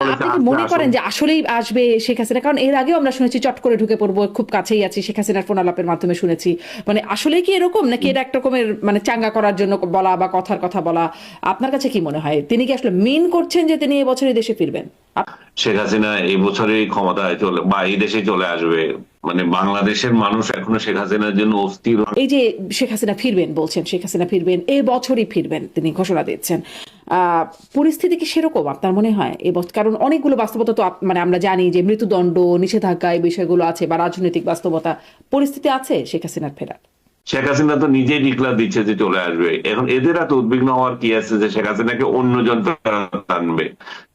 বলেছে আপনি কি আচ্ছা মনে করেন আসুন। যে আসলেই আসবে শেখ হাসিনা? কারণ এর আগেও আমরা শুনেছি চট করে ঢুকে পড়বো, খুব কাছেই আছি, শেখ হাসিনার ফোন আলাপের মাধ্যমে শুনেছি। মানে আসলেই কি এরকম, নাকি এটা একটা রকমের মানে চাঙ্গা করার জন্য বলা বা কথার কথা বলা? আপনার কাছে কি মনে হয়, তিনি কি আসলে মিন করছেন যে তিনি এবছরই দেশে ফিরবেন? শেখ হাসিনা এই বছরই ক্ষমতায় চলে বা এই দেশে চলে আসবে, মানে বাংলাদেশের মানুষ এখনো শেখ হাসিনার জন্য অস্থির। এই যে শেখ হাসিনা ফিরবেন বলছেন, শেখ হাসিনা ফিরবেন এ বছরই ফিরবেন তিনি ঘোষণা দিচ্ছেন, আহ, পরিস্থিতি কি সেরকম আপনার মনে হয় এবছর? কারণ অনেকগুলো বাস্তবতা তো মানে আমরা জানি যে মৃত্যুদণ্ড, নিষেধাজ্ঞা, এই বিষয়গুলো আছে, বা রাজনৈতিক বাস্তবতা, পরিস্থিতি আছে শেখ হাসিনার ফেরার? শেখ হাসিনা তো নিজেই ডিক্লার দিচ্ছে যে চলে আসবে। এখন এদের এত উদ্বিগ্ন হওয়ার কি আছে যে শেখ হাসিনাকে অন্যজন ফেরত আনবে?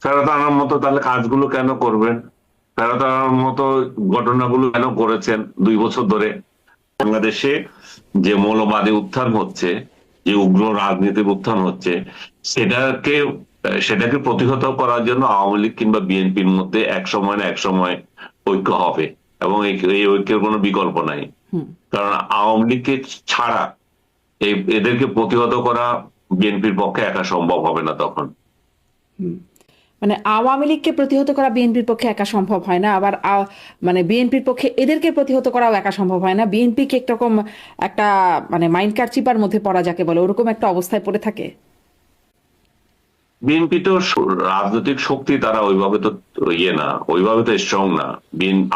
ফেরত আনার মতো তাহলে কাজগুলো কেন করবেন? ফেরত আনার মতো ঘটনাগুলো কেন করেছেন 2 বছর ধরে? বাংলাদেশে যে মৌলবাদী উত্থান হচ্ছে, যে উগ্র রাজনীতির উত্থান হচ্ছে, সেটাকে সেটাকে প্রতিহত করার জন্য আওয়ামী লীগ কিংবা বিএনপির মধ্যে এক সময় না এক সময় ঐক্য হবে, এবং এই ঐক্যের কোনো বিকল্প নাই। হুম। কারণ আওয়ামী লীগকে ছাড়া এদেরকে প্রতিহত করা বিএনপির পক্ষে একা সম্ভব হবে না তখন। হুম। মানে আওয়ামী লীগকে প্রতিহত করা বিএনপির পক্ষে একা সম্ভব হয় না, আবার মানে বিএনপির পক্ষে এদেরকে প্রতিহত করাও একা সম্ভব হয় না। বিএনপি কি একরকম একটা মানে মাইন্ড কারচিপার মধ্যে পড়া যাকে বলে, ওরকম একটা অবস্থায় পড়ে থাকে? বিএনপি তো রাজনৈতিক শক্তি, তারা ওইভাবে তো ইয়ে না, ওইভাবে তো স্ট্রং না।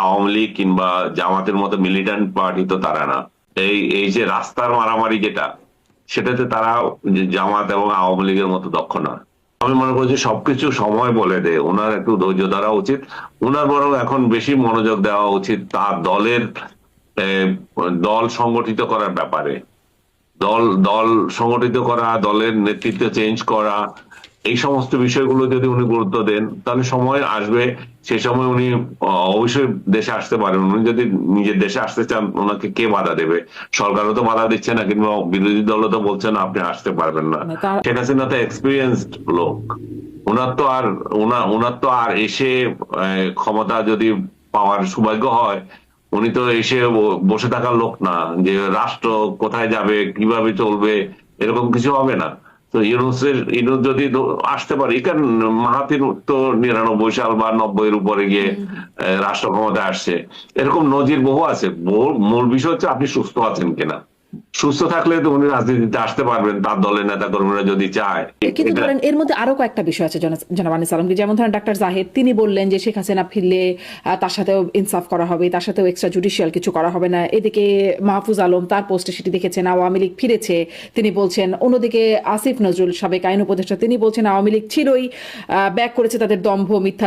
আওয়ামী লীগ কিংবা জামাতের মতো মিলিটেন্ট পার্টি তো তারা না। এই এই যে রাস্তার মারামারি যেটা, সেটাতে তারা জামাত এবং আওয়ামী লীগের মতো দক্ষ না। আমি মনে করি যে সবকিছু সময় বলে দেয়, ওনার একটু ধৈর্য ধরা উচিত। ওনার বরং এখন বেশি মনোযোগ দেওয়া উচিত তার দলের আহ, দল সংগঠিত করার ব্যাপারে। দল দল সংগঠিত করা, দলের নেতৃত্ব চেঞ্জ করা, এই সমস্ত বিষয়গুলো যদি উনি গুরুত্ব দেন তাহলে সময় আসবে। সে সময় উনি অবশ্যই দেশে আসতে পারেন। উনি যদি নিজের দেশে আসতে চান, ওনাকে কে বাধা দেবে? সরকারও তো বাধা দিচ্ছে না, কিংবা বিরোধী দলও তো বলছে না আপনি আসতে পারবেন না। মানে তার শেখ হাসিনা তো এক্সপিরিয়েন্সড লোক। ওনার তো আর ওনার তো আর এসে ক্ষমতা যদি পাওয়ার সৌভাগ্য হয়, উনি তো এসে বসে থাকার লোক না যে রাষ্ট্র কোথায় যাবে কিভাবে চলবে, এরকম কিছু হবে না। তো ইউনূস যদি আসতে পারে, কারণ মাহাথির তো 99 সাল বা 90-এর উপরে গিয়ে রাষ্ট্র ক্ষমতায় আসছে। এরকম নজির বহু আছে। মূল বিষয় হচ্ছে আপনি সুস্থ আছেন কিনা। সুস্থ থাকলে তো উনি রাজনীতিতে আসতে পারবেন, তার দলের নেতা কর্মীরা যদি চায়। কিন্তু এটা ধরেন এর মধ্যে আরো কয়েকটা বিষয় আছে জনাব আনিস আলমগীর, যেমন ধরেন ডাক্তার জাহিদ তিনি বললেন যে শেখ হাসিনা ফিরলে তার সাথেও ইনসাফ করা হবে, তার সাথেও এক্সট্রা জুডিশিয়াল কিছু করা হবে না। এদিকে মাহফুজ আলম তার পোস্টে সেটি দেখেছেন, আওয়ামী লীগ ফিরেছে তিনি বলছেন। অন্যদিকে আসিফ নজরুল সাবেক আইন উপদেষ্টা তিনি বলছেন আওয়ামী লীগ ছিলই, ব্যাক করেছে তাদের দম্ভ মিথ্যা